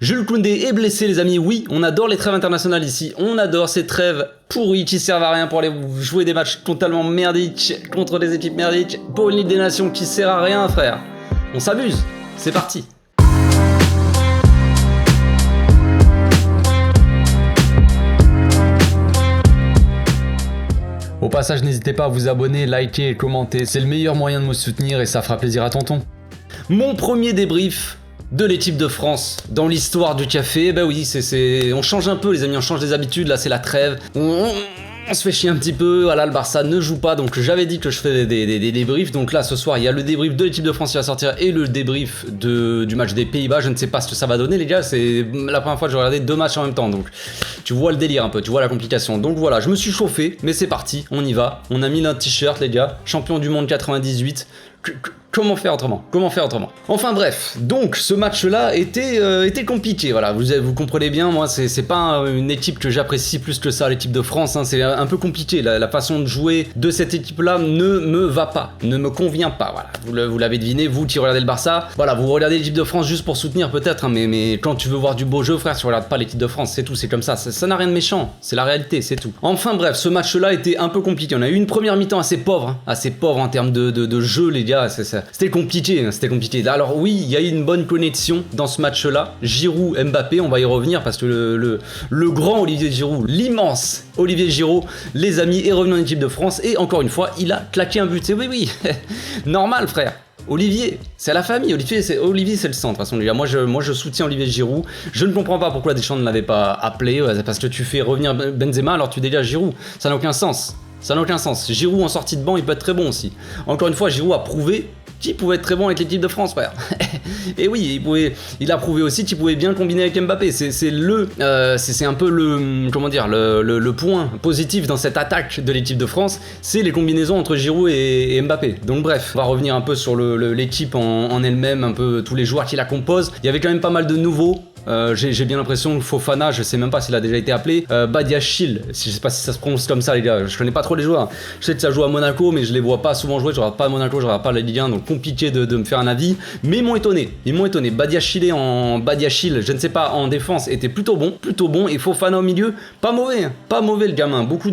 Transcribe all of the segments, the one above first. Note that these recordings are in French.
Jules Koundé est blessé les amis, oui, on adore les trêves internationales ici, on adore ces trêves pourries qui servent à rien pour aller jouer des matchs totalement merdiques contre des équipes merdiques, pour une Ligue des Nations qui sert à rien frère. On s'amuse, c'est parti. Au passage, n'hésitez pas à vous abonner, liker et commenter, c'est le meilleur moyen de me soutenir et ça fera plaisir à tonton. Mon premier débrief de l'équipe de France dans l'histoire du café, bah oui, on change un peu les amis, on change des habitudes, là c'est la trêve, on se fait chier un petit peu, voilà le Barça ne joue pas, donc j'avais dit que je ferais des débriefs, donc là ce soir il y a le débrief de l'équipe de France qui va sortir et le débrief du match des Pays-Bas, je ne sais pas ce que ça va donner les gars, c'est la première fois que je regardais deux matchs en même temps, donc tu vois le délire un peu, tu vois la complication, donc voilà, je me suis chauffé, mais c'est parti, on y va, on a mis notre t-shirt les gars, champion du monde 98, Comment faire autrement? Enfin bref, donc ce match-là était compliqué, voilà, vous comprenez bien, moi c'est pas une équipe que j'apprécie plus que ça, l'équipe de France, hein, c'est un peu compliqué, la façon de jouer de cette équipe-là ne me va pas, ne me convient pas, voilà, vous l'avez deviné, vous qui regardez le Barça, voilà, vous regardez l'équipe de France juste pour soutenir peut-être, hein, mais quand tu veux voir du beau jeu, frère, tu regardes pas l'équipe de France, c'est tout, c'est comme ça n'a rien de méchant, c'est la réalité, c'est tout. Enfin bref, ce match-là était un peu compliqué, on a eu une première mi-temps assez pauvre en termes de jeu, les gars, c'était compliqué. Alors oui, il y a eu une bonne connexion dans ce match-là. Giroud, Mbappé, on va y revenir parce que le grand Olivier Giroud, l'immense Olivier Giroud, les amis, est revenu en équipe de France et encore une fois, il a claqué un but. Et oui, normal frère. Olivier, c'est la famille, Olivier c'est le centre, de toute façon les gars, moi je soutiens Olivier Giroud, je ne comprends pas pourquoi Deschamps ne l'avait pas appelé, parce que tu fais revenir Benzema alors tu dégages Giroud, ça n'a aucun sens. Giroud en sortie de banc, il peut être très bon aussi. Encore une fois, Giroud a prouvé qu'il pouvait être très bon avec l'équipe de France, frère. Et oui, il a prouvé aussi qu'il pouvait bien combiner avec Mbappé. C'est un peu le point positif dans cette attaque de l'équipe de France, c'est les combinaisons entre Giroud et Mbappé. Donc bref, on va revenir un peu sur l'équipe en elle-même, un peu tous les joueurs qui la composent. Il y avait quand même pas mal de nouveaux. J'ai bien l'impression que Fofana, je sais même pas s'il a déjà été appelé, Badiachil, je sais pas si ça se prononce comme ça les gars, je connais pas trop les joueurs, je sais que ça joue à Monaco mais je les vois pas souvent jouer, je regarde pas à Monaco, je regarde pas la Ligue 1, donc compliqué de me faire un avis, mais ils m'ont étonné, Badiachil, je ne sais pas, en défense était plutôt bon, et Fofana au milieu, pas mauvais le gamin, beaucoup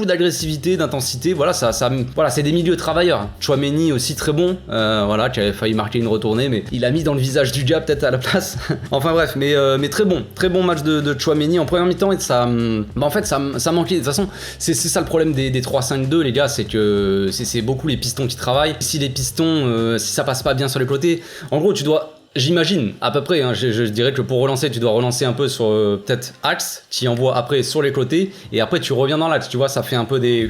d'agressivité, d'intensité, voilà, c'est des milieux travailleurs. Tchouaméni aussi très bon, voilà, qui avait failli marquer une retournée, mais il a mis dans le visage du gars peut-être à la place, enfin bref, mais très bon match de Tchouaméni en première mi-temps, et ça manquait. De toute façon, c'est ça le problème des 3-5-2 les gars, c'est que c'est beaucoup les pistons qui travaillent. Si les pistons, si ça passe pas bien sur les côtés, en gros tu dois, j'imagine à peu près, hein, je dirais que pour relancer, tu dois relancer un peu sur peut-être axe, tu envoies après sur les côtés, et après tu reviens dans l'axe, tu vois, ça fait un peu des...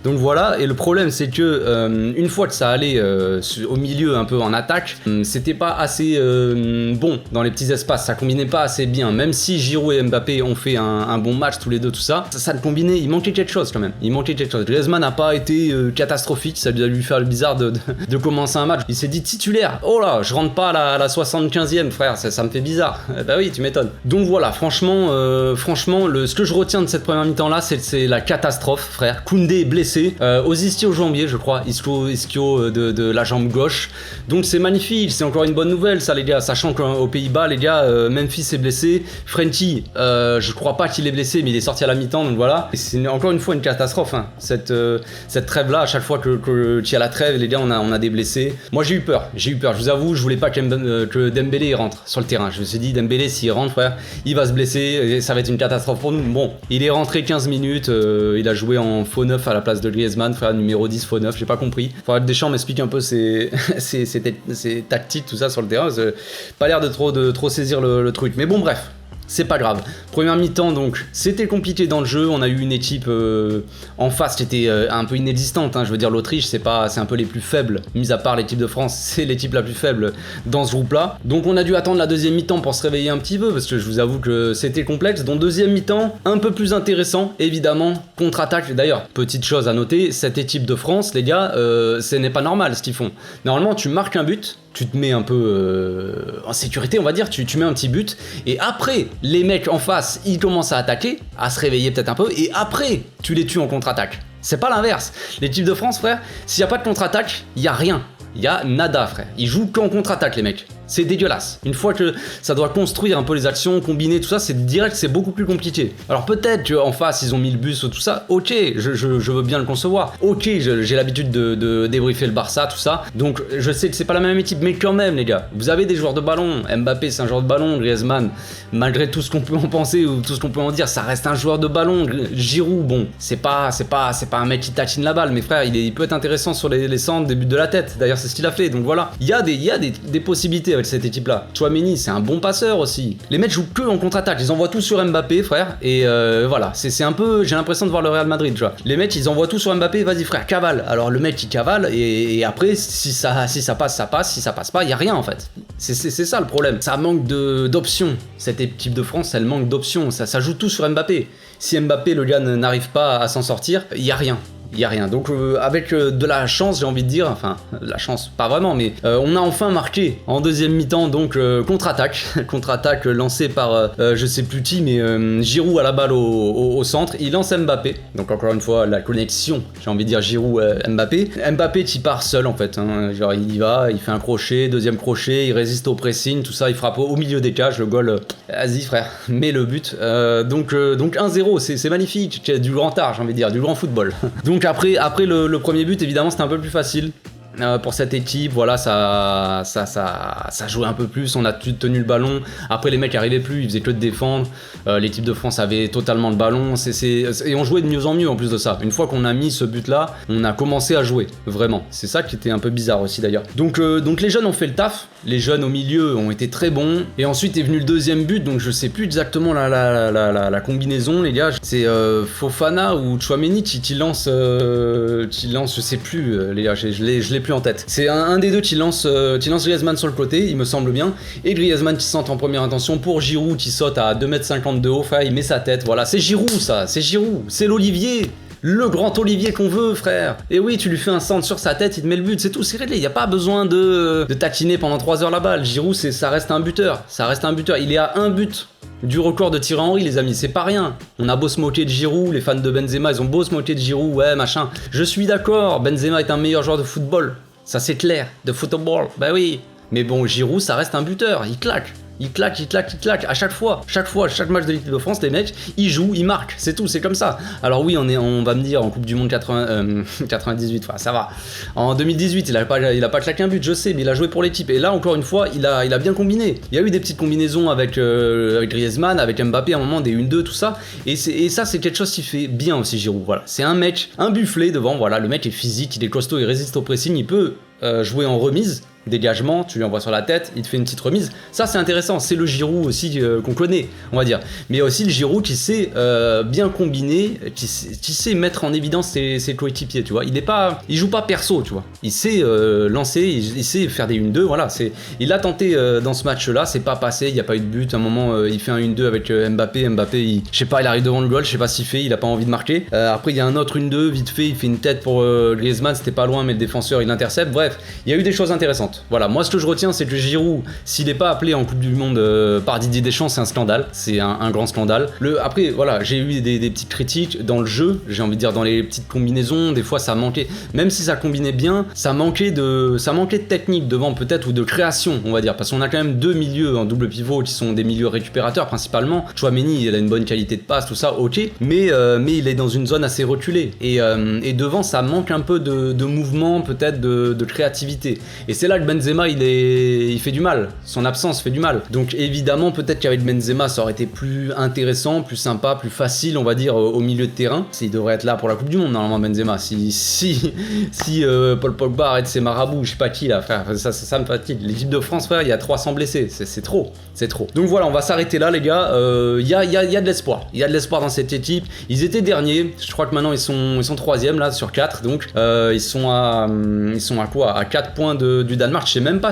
Donc voilà, et le problème c'est que une fois que ça allait au milieu un peu en attaque, c'était pas assez bon dans les petits espaces, ça combinait pas assez bien, même si Giroud et Mbappé ont fait un bon match tous les deux, tout ça ne combinait, il manquait quelque chose quand même, Griezmann n'a pas été catastrophique, ça lui a dû faire le bizarre de commencer un match, il s'est dit titulaire, oh là, je rentre pas à la 75e frère, ça me fait bizarre, bah oui tu m'étonnes. Donc voilà, franchement, ce que je retiens de cette première mi-temps là, c'est la catastrophe frère, Koundé est blessé, Osistio au jambier je crois, Ischio de la jambe gauche, donc c'est magnifique, c'est encore une bonne nouvelle ça les gars, sachant qu'aux Pays-Bas les gars, Memphis est blessé, Frenkie je crois pas qu'il est blessé mais il est sorti à la mi-temps, donc voilà, et c'est encore une fois une catastrophe hein. Cette trêve là, à chaque fois qu'il y a la trêve les gars, on a des blessés. Moi j'ai eu peur, je vous avoue, je voulais pas que Dembélé rentre sur le terrain, je me suis dit Dembélé s'il rentre frère, il va se blesser et ça va être une catastrophe pour nous. Bon, il est rentré 15 minutes, il a joué en faux 9 à la place de Griezmann, frère, numéro 10, faux 9, j'ai pas compris. Faudrait que Deschamps m'explique un peu ses tactiques, tout ça sur le terrain, pas l'air de trop saisir le truc, mais bon bref. C'est pas grave. Première mi-temps donc, c'était compliqué dans le jeu, on a eu une équipe en face qui était un peu inexistante, hein. Je veux dire l'Autriche c'est un peu les plus faibles, mis à part l'équipe de France, c'est l'équipe la plus faible dans ce groupe-là. Donc on a dû attendre la deuxième mi-temps pour se réveiller un petit peu, parce que je vous avoue que c'était complexe. Donc deuxième mi-temps, un peu plus intéressant, évidemment, contre-attaque. D'ailleurs, petite chose à noter, cette équipe de France, les gars, ce n'est pas normal ce qu'ils font. Normalement tu marques un but, tu te mets un peu en sécurité on va dire, tu mets un petit but, et après les mecs en face ils commencent à attaquer, à se réveiller peut-être un peu, et après tu les tues en contre-attaque. C'est pas l'inverse. L'équipe de France frère, s'il n'y a pas de contre-attaque, il n'y a rien, il y a nada frère, ils jouent qu'en contre-attaque les mecs. C'est dégueulasse. Une fois que ça doit construire un peu les actions, combiner tout ça, c'est direct, c'est beaucoup plus compliqué. Alors peut-être qu'en face, ils ont mis le bus ou tout ça, ok, je veux bien le concevoir. Ok, j'ai l'habitude de débriefer le Barça, tout ça. Donc je sais que c'est pas la même équipe, mais quand même, les gars, vous avez des joueurs de ballon. Mbappé, c'est un joueur de ballon. Griezmann, malgré tout ce qu'on peut en penser ou tout ce qu'on peut en dire, ça reste un joueur de ballon. Giroud, bon, c'est pas un mec qui tatine la balle, mais frère, il peut être intéressant sur les centres, des buts de la tête. D'ailleurs, c'est ce qu'il a fait. Donc voilà, il y a des possibilités avec cette équipe-là. Tchouaméni, c'est un bon passeur aussi. Les mecs jouent que en contre-attaque. Ils envoient tout sur Mbappé, frère. Et voilà, c'est un peu, j'ai l'impression de voir le Real Madrid, tu vois. Les mecs, ils envoient tout sur Mbappé. Vas-y, frère, cavale. Alors le mec, il cavale et après, si ça passe, ça passe. Si ça passe pas, il y a rien en fait. C'est ça le problème. Ça manque d'options. Cette équipe de France, elle manque d'options. Ça joue tout sur Mbappé. Si Mbappé, le gars, n'arrive pas à s'en sortir, il y a rien. Il n'y a rien. Donc avec de la chance, j'ai envie de dire, enfin la chance pas vraiment, mais on a enfin marqué en deuxième mi-temps, donc contre-attaque contre-attaque lancée par je sais plus qui, mais Giroud à la balle au centre, il lance Mbappé, donc encore une fois la connexion, j'ai envie de dire Giroud-Mbappé. Mbappé qui part seul en fait, hein. Genre il y va, il fait un crochet, deuxième crochet, il résiste au pressing, tout ça, il frappe au milieu des cages, le goal, vas-y frère, mets le but. Donc 1-0, c'est magnifique, du grand art, j'ai envie de dire, du grand football. Donc après le premier but, évidemment, c'était un peu plus facile pour cette équipe. Voilà, ça jouait un peu plus, on a tenu le ballon. Après, les mecs arrivaient plus, ils faisaient que de défendre. L'équipe de France avait totalement le ballon. Et on jouait de mieux en mieux en plus de ça. Une fois qu'on a mis ce but-là, on a commencé à jouer, vraiment. C'est ça qui était un peu bizarre aussi d'ailleurs. Donc les jeunes ont fait le taf. Les jeunes au milieu ont été très bons. Et ensuite est venu le deuxième but, donc je sais plus exactement la combinaison, les gars. C'est Fofana ou Tchouaméni qui lance, je sais plus, les gars, je l'ai plus en tête. C'est un des deux qui lance Griezmann sur le côté, il me semble bien. Et Griezmann qui saute en première intention pour Giroud qui saute à 2,50 m de haut. Enfin, il met sa tête, voilà. C'est Giroud, ça, c'est Giroud. C'est l'Olivier. Le grand Olivier qu'on veut, frère. Et oui, tu lui fais un centre sur sa tête, il te met le but, c'est tout, c'est réglé. Il n'y a pas besoin de taquiner pendant 3 heures la balle. Giroud, ça reste un buteur. Ça reste un buteur. Il est à un but du record de Thierry Henry, les amis, c'est pas rien. On a beau se moquer de Giroud, les fans de Benzema, ils ont beau se moquer de Giroud, ouais, machin. Je suis d'accord, Benzema est un meilleur joueur de football. Ça, c'est clair. De football, bah oui. Mais bon, Giroud, ça reste un buteur. Il claque. Il claque, à chaque fois, chaque match de l'équipe de France, les mecs, ils jouent, ils marquent, c'est tout, c'est comme ça. Alors oui, on va me dire, en Coupe du Monde 98, enfin ça va. En 2018, il a pas claqué un but, je sais, mais il a joué pour l'équipe. Et là, encore une fois, il a bien combiné. Il y a eu des petites combinaisons avec Griezmann, avec Mbappé, à un moment, des 1-2, tout ça. Et ça, c'est quelque chose qui fait bien aussi, Giroud. Voilà, c'est un mec, un bufflet devant, voilà, le mec est physique, il est costaud, il résiste au pressing, il peut jouer en remise. Dégagement, tu lui envoies sur la tête, il te fait une petite remise. Ça, c'est intéressant. C'est le Giroud aussi qu'on connaît, on va dire. Mais il y a aussi le Giroud qui sait bien combiner, qui sait mettre en évidence ses coéquipiers, tu vois. Il joue pas perso, tu vois. Il sait lancer, il sait faire des 1-2, voilà. Il a tenté dans ce match-là, c'est pas passé, il n'y a pas eu de but. À un moment, il fait un 1-2 avec Mbappé. Mbappé, je sais pas, il arrive devant le goal, je sais pas s'il fait, il a pas envie de marquer. Après, il y a un autre 1-2, vite fait, il fait une tête pour Griezmann, c'était pas loin, mais le défenseur, il intercepte. Bref, il y a eu des choses intéressantes. Voilà, moi ce que je retiens, c'est que Giroud, s'il n'est pas appelé en Coupe du Monde par Didier Deschamps, c'est un scandale, c'est un grand scandale. Après, voilà, j'ai eu des petites critiques dans le jeu, j'ai envie de dire dans les petites combinaisons, des fois ça manquait, même si ça combinait bien, ça manquait de technique devant peut-être, ou de création, on va dire, parce qu'on a quand même 2 milieux en double pivot qui sont des milieux récupérateurs principalement. Tchouaméni, il a une bonne qualité de passe, tout ça, ok, mais il est dans une zone assez reculée, et devant ça manque un peu de mouvement, peut-être de créativité, et c'est là que Benzema il fait du mal, son absence fait du mal. Donc évidemment peut-être qu'avec Benzema ça aurait été plus intéressant, plus sympa, plus facile on va dire au milieu de terrain. Il devrait être là pour la Coupe du Monde normalement Benzema. Si Paul Pogba arrête ses marabouts, je sais pas qui là frère, ça me fatigue. L'équipe de France frère, il y a 300 blessés, c'est trop. Donc voilà, on va s'arrêter là les gars. Il y a de l'espoir, il y a de l'espoir dans cette équipe. Ils étaient derniers, je crois que maintenant ils sont 3e là sur 4, donc ils sont à quoi, à 4 points du Danemark. Je sais même pas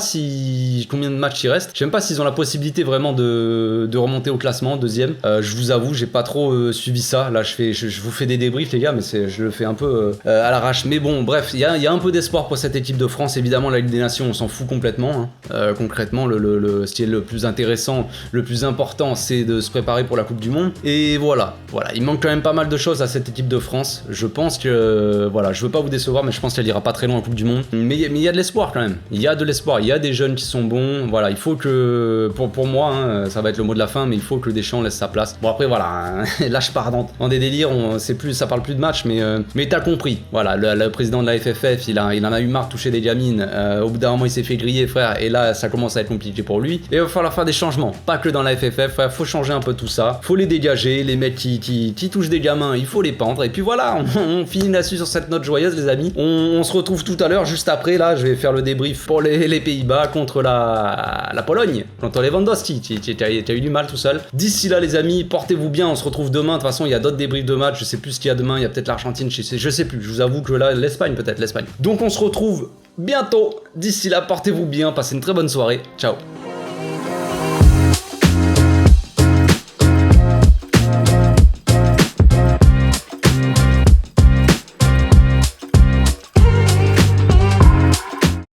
combien de matchs il reste. Je sais même pas s'ils ont la possibilité vraiment de remonter au classement, 2e. Je vous avoue, j'ai pas trop suivi ça. Là, je vous fais des débriefs, les gars, mais je le fais un peu à l'arrache. Mais bon, bref, il y a un peu d'espoir pour cette équipe de France. Évidemment, la Ligue des Nations, on s'en fout complètement. Hein. Concrètement, ce qui est le plus intéressant, le plus important, c'est de se préparer pour la Coupe du Monde. Et voilà, il manque quand même pas mal de choses à cette équipe de France. Je pense que, voilà, je veux pas vous décevoir, mais je pense qu'elle ira pas très loin en Coupe du Monde. Mais il y a de l'espoir quand même. Il y a de l'espoir, il y a des jeunes qui sont bons. Voilà, il faut que, pour moi, hein, ça va être le mot de la fin, mais il faut que Deschamps laisse sa place. Bon après voilà, hein, là je pars dans des délires, ça parle plus de match, mais t'as compris. Voilà, le président de la FFF, il en a eu marre de toucher des gamines. Au bout d'un moment, il s'est fait griller, frère, et là ça commence à être compliqué pour lui. Et il va falloir faire des changements, pas que dans la FFF, frère, faut changer un peu tout ça. Faut les dégager, les mecs qui touchent des gamins, il faut les pendre. Et puis voilà, on finit là-dessus sur cette note joyeuse, les amis. On se retrouve tout à l'heure, juste après. Là, je vais faire le débrief pour les Pays-Bas contre la Pologne, contre Lewandowski. Tu as eu du mal tout seul. D'ici là, les amis, portez-vous bien. On se retrouve demain. De toute façon, il y a d'autres débriefs de match. Je sais plus ce qu'il y a demain. Il y a peut-être l'Argentine. Je sais plus. Je vous avoue que là, l'Espagne, peut-être l'Espagne. Donc, on se retrouve bientôt. D'ici là, portez-vous bien. Passez une très bonne soirée. Ciao.